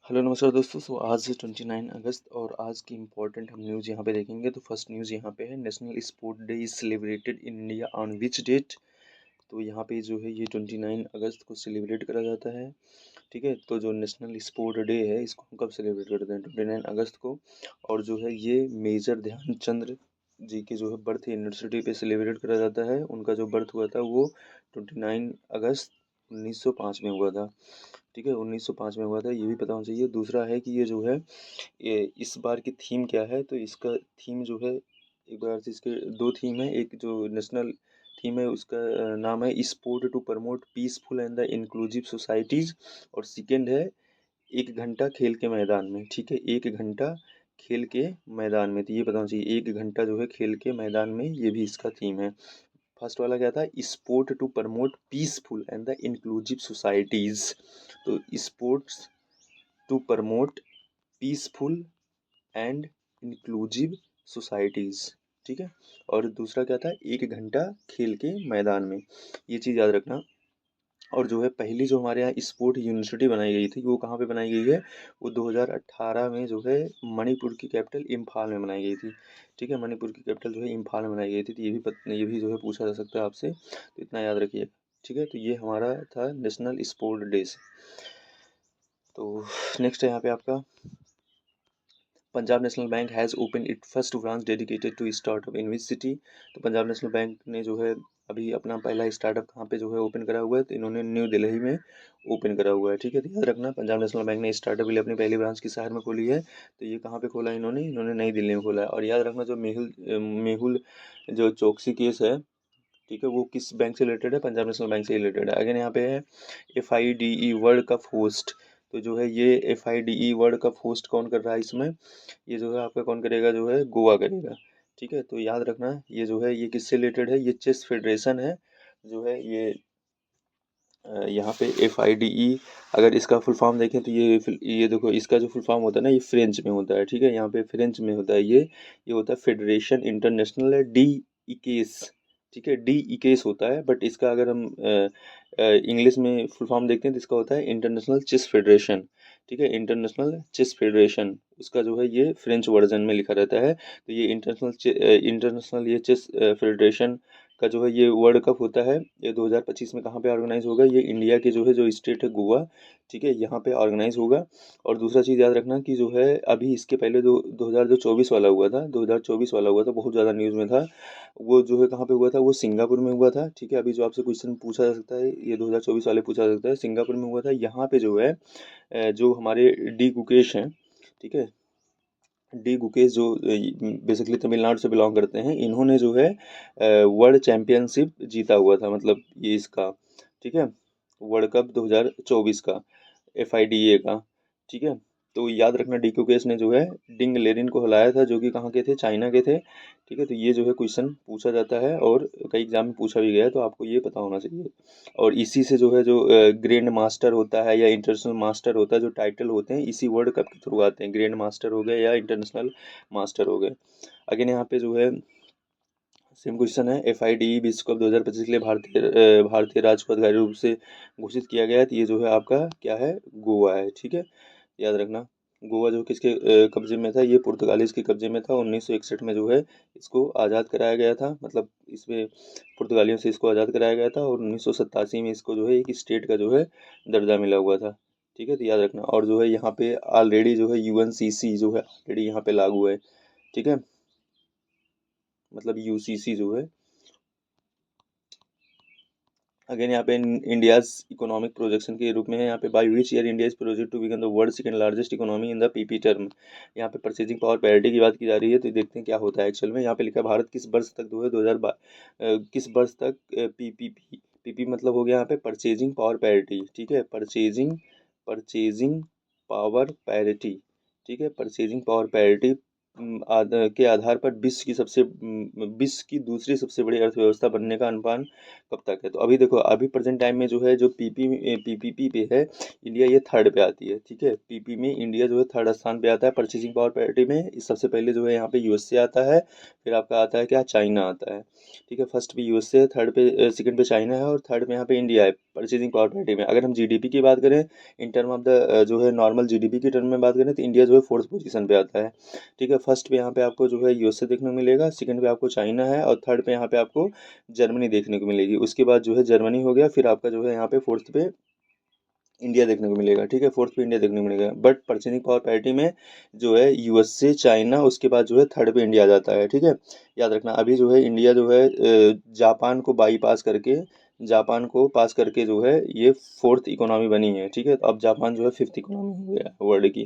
Hello नमस्कार दोस्तों। आज 29 अगस्त और आज की इम्पोर्टेंट हम न्यूज़ यहाँ पे देखेंगे। तो फर्स्ट न्यूज़ यहाँ पे है, national sport day is celebrated in India on which date. तो यहाँ पे जो है ये 29 अगस्त को सेलिब्रेट करा जाता है। ठीक है, तो जो नेशनल स्पोर्ट डे है इसको हम कब सेलिब्रेट करते हैं? 29 अगस्त को। और जो है ये मेजर ध्यानचंद जी के जो है बर्थ यूनिवर्सिटी पे सेलिब्रेट करा जाता है। उनका जो बर्थ हुआ था वो 29 अगस्त 1905 में हुआ था। ठीक है, 1905 में हुआ था, ये भी पता होना चाहिए। दूसरा है कि ये जो है ये इस बार की थीम क्या है? तो इसका थीम जो है, एक बार से इसके दो थीम है। एक जो नेशनल थीम है उसका नाम है sport to promote peaceful and the inclusive societies. और सेकेंड है 1 घंटा खेल के मैदान में। ठीक है, 1 घंटा खेल के मैदान में, तो ये पता होना चाहिए। 1 घंटा जो है खेल के मैदान में, ये भी इसका थीम है। फर्स्ट वाला क्या था? Sport to promote peaceful and the inclusive societies. तो sports to promote peaceful and inclusive societies. ठीक है, और दूसरा क्या था? 1 घंटा खेल के मैदान में। ये चीज़ याद रखना। और जो है पहली जो हमारे यहाँ स्पोर्ट यूनिवर्सिटी बनाई गई थी वो कहाँ पे बनाई गई है? वो 2018 में जो है मणिपुर की कैपिटल इम्फाल में बनाई गई थी। ठीक है, मणिपुर की कैपिटल जो है इम्फाल में बनाई गई थी। तो ये भी जो है पूछा जा सकता है आपसे, तो इतना याद रखिए। ठीक है, तो ये हमारा था नेशनल स्पोर्ट डे से। तो नेक्स्ट है यहाँ पे आपका, Punjab national bank has open it first branch dedicated to startup in which city. तो पंजाब नेशनल बैंक ने जो है अभी अपना पहला स्टार्टअप कहाँ पे जो है ओपन करा हुआ है? तो इन्होंने न्यू दिल्ली में ओपन करा हुआ है। ठीक है, तो याद रखना पंजाब नेशनल बैंक ने स्टार्टअप के लिए अपनी पहली ब्रांच किस शहर में खोली है? तो ये कहाँ पे खोला है इन्होंने? इन्होंने नई दिल्ली में खोला है। और याद रखना जो मेहुल जो चोकसी केस है, ठीक है, वो किस बैंक से रिलेटेड है? पंजाब नेशनल बैंक से रिलेटेड है। अगेन यहाँ पे है FIDE वर्ल्ड कप होस्ट। तो जो है ये FIDE वर्ल्ड कप होस्ट कौन कर रहा है इसमें? ये जो है आपका कौन करेगा? जो है गोवा करेगा। ठीक है, तो याद रखना ये जो है ये किससे रिलेटेड है? ये चेस फेडरेशन है जो है ये यहाँ पे FIDE। अगर इसका फुल फॉर्म देखें तो ये देखो, इसका जो फुल फॉर्म होता है ना, ये फ्रेंच में होता है। ठीक है, यहाँ पे फ्रेंच में होता है। ये होता है फेडरेशन इंटरनेशनल डी इकेस। ठीक है, डी इकेस होता है, बट इसका अगर हम इंग्लिश में फुल फॉर्म देखते हैं तो इसका होता है इंटरनेशनल चेस फेडरेशन। ठीक है, इंटरनेशनल चेस फेडरेशन, उसका जो है ये फ्रेंच वर्जन में लिखा रहता है। तो ये इंटरनेशनल ये चेस फेडरेशन का जो है ये वर्ल्ड कप होता है। ये 2025 में कहाँ पे ऑर्गेनाइज होगा? ये इंडिया के जो है जो स्टेट है गोवा, ठीक है, यहाँ पे ऑर्गेनाइज होगा। और दूसरा चीज़ याद रखना कि जो है अभी इसके पहले जो 2024 वाला हुआ था, 2024 वाला हुआ था, बहुत ज़्यादा न्यूज़ में था। वो जो है कहाँ पे हुआ था? वो सिंगापुर में हुआ था। ठीक है, अभी जो आपसे क्वेश्चन पूछा जा सकता है ये 2024 वाले पूछा जा सकता है, सिंगापुर में हुआ था। यहाँ पे जो है जो हमारे डी गुकेश हैं, ठीक है, डी गुकेश जो बेसिकली तमिलनाडु से बिलोंग करते हैं, इन्होंने जो है वर्ल्ड चैंपियनशिप जीता हुआ था, मतलब ये इसका। ठीक है, वर्ल्ड कप 2024 का, FIDE का। ठीक है, तो याद रखना डी गुकेश ने जो है डिंग लेरिन को हराया था, जो कि कहाँ के थे? चाइना के थे। ठीक है, तो ये जो है क्वेश्चन पूछा जाता है और कई एग्जाम में पूछा भी गया है, तो आपको ये पता होना चाहिए। और इसी से जो है जो ग्रैंड मास्टर होता है या इंटरनेशनल मास्टर होता है, जो टाइटल होते हैं इसी वर्ल्ड कप के थ्रू आते हैं। ग्रैंड मास्टर हो गए या इंटरनेशनल मास्टर हो गए। अगेन यहाँ पे जो है सेम क्वेश्चन है, FIDE विश्व कप 2025 के लिए भारतीय राज्य को आधिकारिक रूप से घोषित किया गया है। तो ये जो है आपका क्या है? गोवा है। ठीक है, याद रखना। गोवा जो किसके कब्जे में था? ये पुर्तगालीज के कब्जे में था। 1961 में जो है इसको आज़ाद कराया गया था, मतलब इसमें पुर्तगालियों से इसको आज़ाद कराया गया था। और 1987 में इसको जो है एक स्टेट का जो है दर्जा मिला हुआ था। ठीक है, तो याद रखना। और जो है यहाँ पे ऑलरेडी जो है UNCC जो है ऑलरेडी यहाँ पे लागू है। ठीक है, मतलब UCC जो है। अगेन यहाँ पे इंडियाज इकोनॉमिक प्रोजेक्शन के रूप में है। यहाँ पे by which year India is project to become the world second largest economy in the PP term. यहाँ पे परचेजिंग पावर पैरिटी की बात की जा रही है, तो देखते हैं क्या होता है एक्चुअल में। यहाँ पे लिखा है भारत किस वर्ष तक जो है 2022 किस वर्ष तक PP मतलब हो गया यहाँ पे परचेजिंग पावर पैरिटी। ठीक है, परचेजिंग पावर पैरिटी। ठीक है, परचेजिंग पावर पैरिटी के आधार पर विश्व की दूसरी सबसे बड़ी अर्थव्यवस्था बनने का अनुमान कब तक है? तो अभी देखो, अभी प्रेजेंट टाइम में जो है जो PPP पे है, इंडिया ये थर्ड पे आती है। ठीक है, PP में इंडिया जो है थर्ड स्थान पे आता है परचेसिंग पावर पैरिटी में। इस सबसे पहले जो है यहाँ पे USA आता है, फिर आपका आता है क्या? चाइना आता है। ठीक है। फर्स्ट पे यूएसए, थर्ड पे सेकंड पे चाइना है और थर्ड पे यहाँ पे इंडिया है परचेजिंग पावर पैरिटी में। अगर हम जीडीपी की बात करें इन टर्म ऑफ द जो है नॉर्मल जीडीपी की टर्म में बात करें तो इंडिया जो है फोर्थ पोजीशन पे आता है। ठीक है। फर्स्ट पे यहाँ पे आपको जो है यूएसए देखने को मिलेगा, सेकंड पे आपको चाइना है और थर्ड पे यहाँ पे आपको जर्मनी देखने को मिलेगी। उसके बाद जो है जर्मनी हो गया, फिर आपका जो है यहाँ पे फोर्थ पे इंडिया देखने को मिलेगा। ठीक है। फोर्थ पे इंडिया देखने को मिलेगा, बट परचेजिंग पावर पैरिटी में जो है यूएसए चाइना, उसके बाद जो है थर्ड पे इंडिया आ जाता है। ठीक है। याद रखना अभी जो है इंडिया जो है जापान को बाईपास करके, जापान को पास करके जो है ये फोर्थ इकोनॉमी बनी है। ठीक है। तो अब जापान जो है फिफ्थ इकोनॉमी हो गया वर्ल्ड की।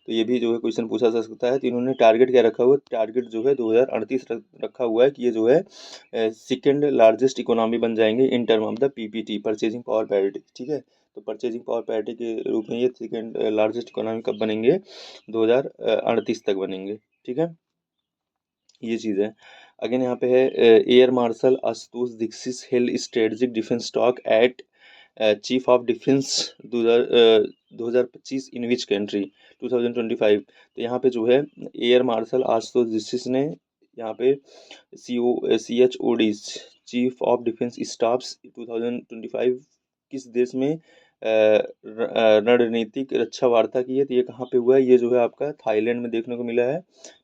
तो ये भी जो है क्वेश्चन पूछा जा सकता है। तो इन्होंने टारगेट क्या रखा हुआ है, टारगेट जो है 2038 रखा हुआ है कि ये जो है सेकेंड लार्जेस्ट इकोनॉमी बन जाएंगे in term of the PPT, purchasing power parity. ठीक है। तो परचेजिंग पावर पैरिटी के रूप में ये सेकेंड लार्जेस्ट इकोनॉमी कब बनेंगे, 2038 तक बनेंगे। ठीक है। ये चीज़ है। अगेन यहाँ पे है air marshal Ashutosh Dikshit held strategic defence talk at chief of defence 2025 in which country 2025। तो यहाँ पे जो है एयर मार्शल आशुतोष दीक्षित ने यहाँ पे CHOD chief of defence staffs 2025 किस देश में रणनीतिक रक्षा वार्ता की है। तो ये कहाँ पे हुआ है, ये जो है आपका थाईलैंड में देखने को मिला है।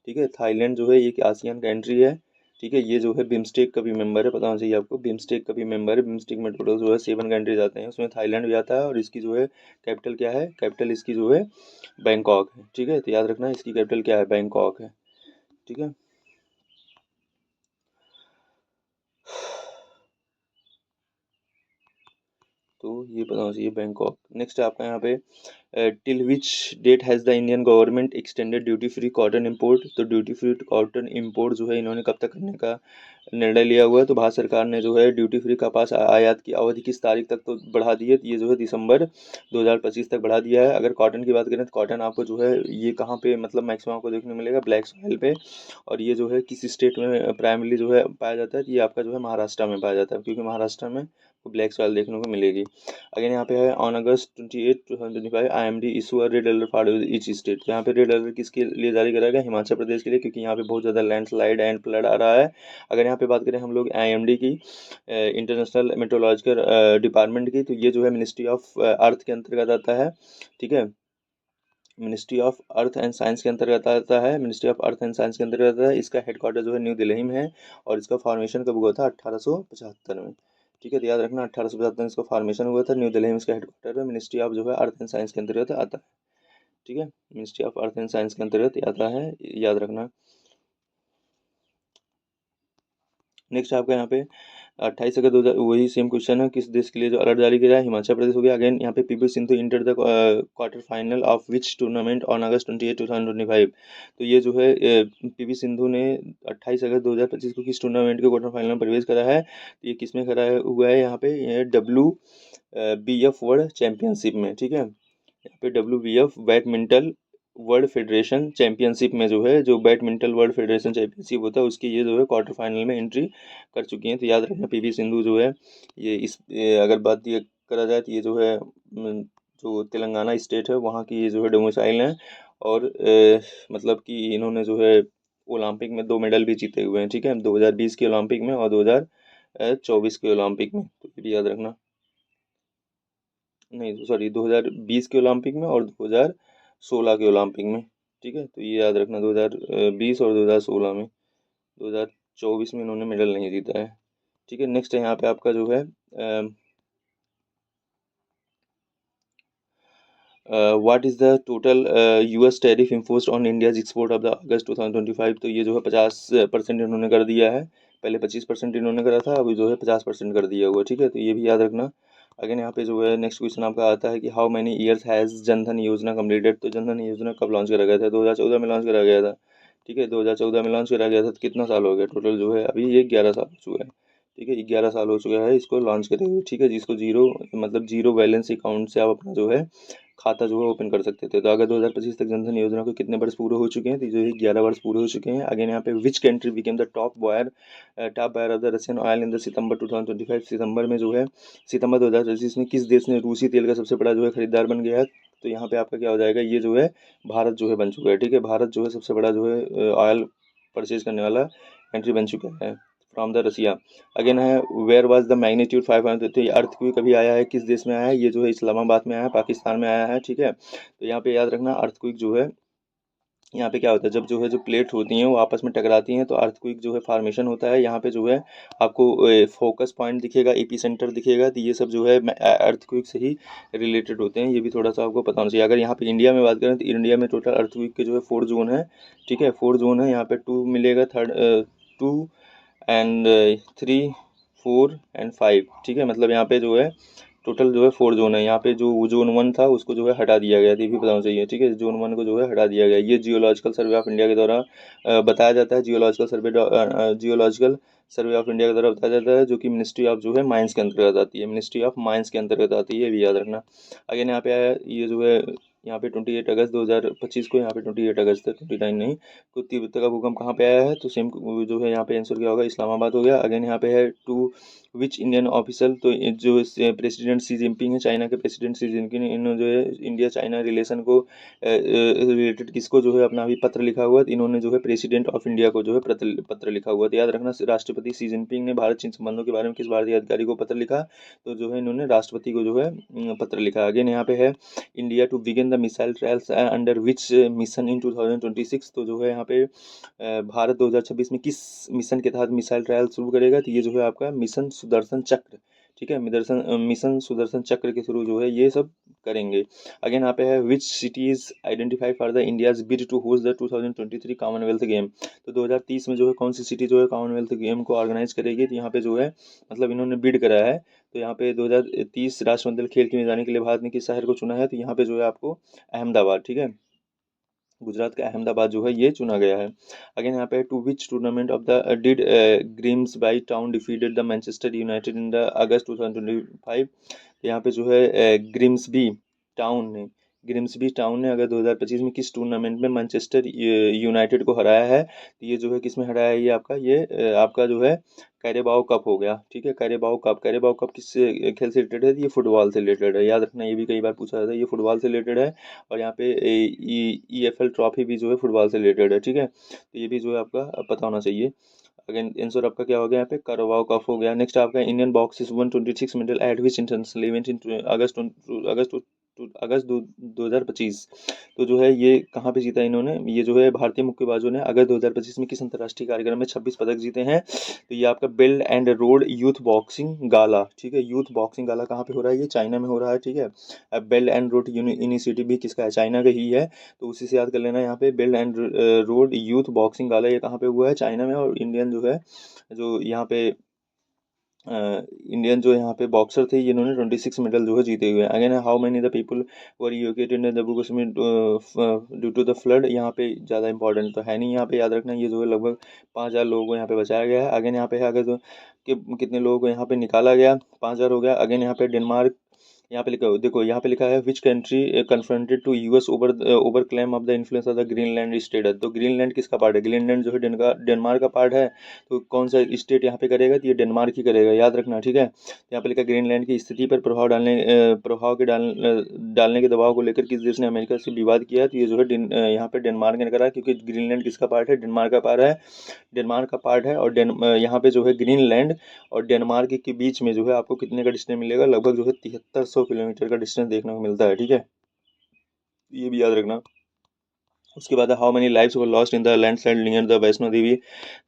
ठीक है। थाईलैंड जो है एक आसियान कंट्री है। ठीक है। ये जो है बिम्स्टेक का भी मेंबर है, पता होना चाहिए आपको, बिम्स्टेक का भी मेंबर है। बिम्स्टेक में टोटल जो है 7 कंट्रीज आते हैं, उसमें थाईलैंड भी आता है और इसकी जो है कैपिटल क्या है, कैपिटल इसकी जो है बैंकॉक है। ठीक है। तो याद रखना इसकी कैपिटल क्या है, बैंकॉक है। ठीक है। तो ये पता होना चाहिए बैंकॉक। नेक्स्ट आपका यहाँ पे till which date has the Indian government extended duty free cotton import. तो ड्यूटी फ्री कॉटन इंपोर्ट जो है इन्होंने कब तक करने का निर्णय लिया हुआ है। तो भारत सरकार ने जो है ड्यूटी फ्री कपास आयात की अवधि किस तारीख तक तो बढ़ा दी है, तो ये जो है दिसंबर 2025 तक बढ़ा दिया है। अगर कॉटन की बात करें तो कॉटन आपको जो है ये कहाँ पे मतलब मैक्सिमम आपको देखने को मिलेगा, ब्लैक सॉइल पे। और ये जो है किस स्टेट में प्राइमरली जो है पाया जाता है, ये आपका जो है महाराष्ट्र में पाया जाता है, क्योंकि महाराष्ट्र में ब्लैक सॉइल देखने को मिलेगी। अगेन यहाँ पे है on August 28 2025 IMD issue a red alert for each state. यहाँ पे रेड अलर्ट किसके लिए जारी करा गया, हिमाचल प्रदेश के लिए, क्योंकि यहाँ पे बहुत ज़्यादा लैंडस्लाइड एंड फ्लड आ रहा है। अगर यहाँ पे बात करें हम लोग IMD की, इंटरनेशनल मेट्रोलॉजिकल डिपार्टमेंट की, तो ये जो है मिनिस्ट्री ऑफ अर्थ के अंतर्गत आता है। ठीक है। Ministry of earth and science के अंतर्गत आता है, ministry of earth and science के अंतर्गत आता है। इसका हेडक्वार्टर जो है न्यू दिल्ली में है और इसका फॉर्मेशन कब हुआ था, 1875 में। ठीक है। तो याद रखना 1875 में इसका फॉर्मेशन हुआ था, न्यू दिल्ली में इसका हेडक्वार्टर है। मिनिस्ट्री ऑफ जो है अर्थ एंड साइंस के अंतर्गत आता है। ठीक है। Ministry of earth and science के अंतर्गत आता है, याद रखना। नेक्स्ट आपका यहाँ पे 28 अगस्त 2000, वही सेम क्वेश्चन है, किस देश के लिए जो अलर्ट जारी किया है, हिमाचल प्रदेश हो गया। अगेन यहाँ पे PV Sindhu enter the quarter final of which tournament on August 28 2025। तो ये जो है पीवी सिंधु ने 28 अगस्त 2025 को किस टूर्नामेंट के क्वार्टर फाइनल में प्रवेश करा है, तो ये किस में करा हुआ है, यहाँ पे WBF वर्ल्ड चैंपियनशिप में। ठीक है। यहाँ पे WBF badminton world federation championship में जो है, जो बैडमिंटन वर्ल्ड फेडरेशन चैंपियनशिप होता है उसकी ये जो है क्वार्टर फाइनल में एंट्री कर चुकी हैं। तो याद रखना पीवी सिंधु जो है ये अगर बात ये करा जाए तो ये जो है जो तेलंगाना स्टेट है वहाँ की ये जो है डोमिसाइल है। और मतलब कि इन्होंने जो है ओलंपिक में 2 मेडल भी जीते हुए हैं। ठीक है। 2020 के ओलंपिक में और 2024 के ओलंपिक में, तो ये भी याद रखना। नहीं सॉरी, 2020 के ओलंपिक में और 2016 के ओलंपिक में। ठीक है। तो ये याद रखना 2020 और 2016 में, 2024 में इन्होंने मेडल नहीं जीता है। ठीक है। नेक्स्ट है यहाँ पे आपका जो है what is the total US tariff imposed on India's export of the August 2025। तो ये जो है 50% इन्होंने कर दिया है, पहले 25% इन्होंने करा था, अभी जो है 50% कर दिया हुआ। ठीक है। तो ये भी याद रखना। अगेन यहाँ पे जो है नेक्स्ट क्वेश्चन आपका आता है कि how many years has Jan Dhan योजना कम्प्लीटेड। तो जनधन योजना कब लॉन्च करा गया था, 2014 में लॉन्च करा गया था। ठीक है। 2014 में लॉन्च करा गया था, तो कितना साल हो गया टोटल जो है, अभी ये 11 साल हो चुका है। ठीक है। 11 साल हो चुका है इसको लॉन्च करे हुए। ठीक है। जिसको जीरो मतलब जीरो बैलेंस अकाउंट से आप अपना जो है खाता जो है ओपन कर सकते थे। तो अगर 2025 तक जनधन योजना को कितने वर्ष पूरे हो चुके हैं, तो जो है 11 वर्ष पूरे हो चुके हैं। अगेन यहाँ पे which country became the top buyer of the Russian oil in the September 2025। सितंबर में जो है सितंबर 2025 में किस देश ने रूसी तेल का सबसे बड़ा जो है खरीदार बन गया है। तो यहाँ पे आपका क्या हो जाएगा, ये जो है भारत जो है बन चुका है। ठीक है। भारत जो है सबसे बड़ा जो है ऑयल परचेज करने वाला कंट्री बन चुका है फ्रॉम द रसिया। अगेन है वेयर वाज द मैग्नीट्यूड 500, तो ये अर्थक्वेक अभी आया है, किस देश में आया है, ये जो है इस्लामाबाद में आया है, पाकिस्तान में आया है, ठीक है। तो यहाँ पे याद रखना अर्थक्वेक जो है, यहाँ पे क्या होता है, जब जो है जो प्लेट होती हैं वो आपस में टकराती हैं तो अर्थक्वेक जो है फॉर्मेशन होता है। यहाँ पे जो है आपको फोकस पॉइंट दिखेगा, एपी सेंटर दिखेगा, तो ये सब जो है अर्थक्वेक से ही रिलेटेड होते हैं, ये भी थोड़ा सा आपको पता होना चाहिए। अगर यहाँ पे इंडिया में बात करें तो इंडिया में टोटल अर्थक्वेक के जो है 4 जोन है, ठीक है, 4 जोन है। यहाँ पे 2 मिलेगा, थर्ड 2 एंड 3 4 एंड 5, ठीक है। मतलब यहाँ पे जो है टोटल जो है 4 जोन है। यहाँ पे जो जोन 1 था उसको जो है हटा दिया गया, ये भी बताना चाहिए, ठीक है। जोन 1 को जो है हटा दिया गया। ये जियोलॉजिकल सर्वे ऑफ इंडिया के द्वारा बताया जाता है, जियोलॉजिकल सर्वे ऑफ इंडिया के द्वारा बताया जाता है, जो कि मिनिस्ट्री ऑफ जो है माइंस के अंतर्गत आती है, मिनिस्ट्री ऑफ माइंस के अंतर्गत आती है, ये भी याद रखना। अगेन यहाँ पे आया ये जो है, यहाँ पे 28 अगस्त 2025 को, यहाँ पे 28 अगस्त है, 29 नहीं, को तिब्बत का भूकंप कहाँ पे आया है, तो सेम जो है यहाँ पे आंसर क्या होगा, इस्लामाबाद हो गया। अगेन यहाँ पे है टू विच इंडियन ऑफिसर, तो जो प्रेसिडेंट सी जिनपिंग है, चाइना के प्रेसिडेंट सी जिनपिंग, इन्होंने जो है इंडिया चाइना रिलेशन को रिलेटेड किसको जो है अपना अभी पत्र लिखा हुआ, तो इन्होंने जो है प्रेसिडेंट ऑफ इंडिया को जो है पत्र लिखा हुआ। तो याद रखना राष्ट्रपति सी जिनपिंग ने भारत चीन संबंधों के बारे में किस भारतीय अधिकारी को पत्र लिखा, तो जो है इन्होंने राष्ट्रपति को जो है पत्र लिखा। अगेन यहाँ पे है India to begin the missile trials under which mission in 2026, तो जो है यहाँ पे भारत 2026 में किस मिशन के तहत मिसाइल ट्रायल शुरू करेगा, तो ये जो है आपका मिशन सुदर्शन चक्र, ठीक है, मिशन सुदर्शन चक्र के थ्रू जो है ये सब करेंगे। अगेन यहाँ पे है which city is identified for the India's bid to host the 2023 commonwealth game, तो 2030 में जो है कौन सी सिटी जो है कॉमनवेल्थ गेम को ऑर्गेनाइज करेगी, तो यहाँ पे जो है मतलब इन्होंने बिड करा है। तो यहाँ पे 2030 राष्ट्रमंडल खेल के में जाने के लिए भारत ने किस शहर को चुना है, तो यहाँ पे जो है आपको अहमदाबाद, ठीक है, गुजरात का अहमदाबाद जो है ये चुना गया है। अगेन यहाँ पे to which tournament of the did Grimsby Town defeated the Manchester United in the August 2025, यहाँ पे जो है ग्रिम्सबी टाउन ने ग्रिम्सबी टाउन ने अगर 2025 में किस टूर्नामेंट में मैनचेस्टर यूनाइटेड को हराया है, तो ये जो है किस में हराया है, ये आपका आपका जो है कैरेबाओ कप हो गया, ठीक है। कैरेबाओ कप किस खेल से रिलेटेड है, ये फुटबॉल से रिलेटेड है, याद रखना, ये भी कई बार पूछा जाता है, ये फुटबॉल से रिलेटेड है। और यहाँ पे EFL ट्रॉफी भी जो है फुटबॉल से रिलेटेड है, ठीक है, तो ये भी जो है आपका पता होना चाहिए। अगेन आंसर आपका क्या हो गया यहाँ पे, करवाओ कप हो गया। नेक्स्ट आपका Indian box is 126 medal at which international event in August 2025, तो जो है ये कहाँ पे जीता इन्होंने, ये जो है भारतीय मुक्केबाजों ने अगस्त 2025 में किस अंतर्राष्ट्रीय कार्यक्रम में 26 पदक जीते हैं, तो ये आपका Belt and Road youth boxing gala, ठीक है, यूथ बॉक्सिंग गाला कहाँ पे हो रहा है, ये चाइना में हो रहा है, ठीक है। अब बेल्ट एंड रोड इनिशिएटिव भी किसका है, चाइना का ही है, तो उसी से याद कर लेना। यहाँ पे Belt and Road youth boxing gala ये कहाँ पे हुआ है, चाइना में। और इंडियन जो है जो यहाँ पे इंडियन जो यहाँ पे बॉक्सर थे, इन्होंने 26 मेडल जो है जीते हुए हैं। Again how many the people were evacuated in Jammu Kashmir due to the flood, यहाँ पे ज़्यादा इंपॉर्टेंट तो है नहीं, यहाँ पे याद रखना ये जो है लगभग 5,000 लोगों को यहाँ पे बचाया गया है। अगेन यहाँ पे है अगर तो कि कितने लोगों को यहाँ पे निकाला गया, 5,000 हो गया। अगेन यहाँ पे डेनमार्क, यहाँ पे लिखा देखो, यहाँ पे लिखा है which country confronted to US over claim of the influence of the Greenland state, तो ग्रीनलैंड किसका पार्ट है, ग्रीनलैंड जो है डेनमार्क का पार्ट है, तो कौन सा स्टेट यहाँ पे करेगा, तो ये डेनमार्क ही करेगा, याद रखना, ठीक है। यहाँ पे लिखा ग्रीनलैंड की स्थिति पर डालने के दबाव को लेकर किस देश ने अमेरिका से विवाद किया, तो ये जो है यहाँ पे डेनमार्क ने करा, क्योंकि ग्रीनलैंड किसका पार्ट है, डेनमार्क का पार्ट है। और यहाँ पे जो है ग्रीनलैंड और डेनमार्क के बीच में जो है आपको कितने का डिस्टेंस मिलेगा, लगभग जो है 7300 किलोमीटर का डिस्टेंस देखने को मिलता है, ठीक है, ये भी याद रखना। उसके बाद how many lives were lost in the landslide near the Vaishno Devi,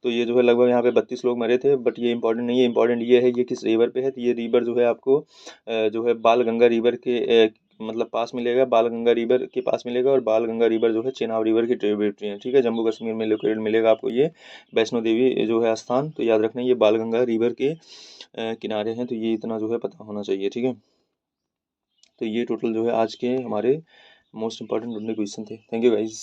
तो ये जो है लगभग यहाँ पे 32 लोग मरे थे, बट ये इंपॉर्टेंट नहीं है, इंपॉर्टेंट ये है ये किस रिवर पे है, तो ये रिवर जो है आपको जो है बालगंगा रिवर के मतलब पास मिलेगा, बालगंगा रिवर के पास मिलेगा। और बालगंगा रिवर जो है चेनाब रिवर की ट्रिब्यूटरी है, ठीक है, जम्मू कश्मीर में लोकेटेड मिलेगा आपको ये वैष्णो देवी जो है स्थान, तो याद रखना ये बालगंगा रिवर के किनारे हैं, तो ये इतना जो है पता होना चाहिए, ठीक है। तो ये टोटल जो है आज के हमारे मोस्ट इंपॉर्टेंट क्वेश्चन थे। Thank you guys.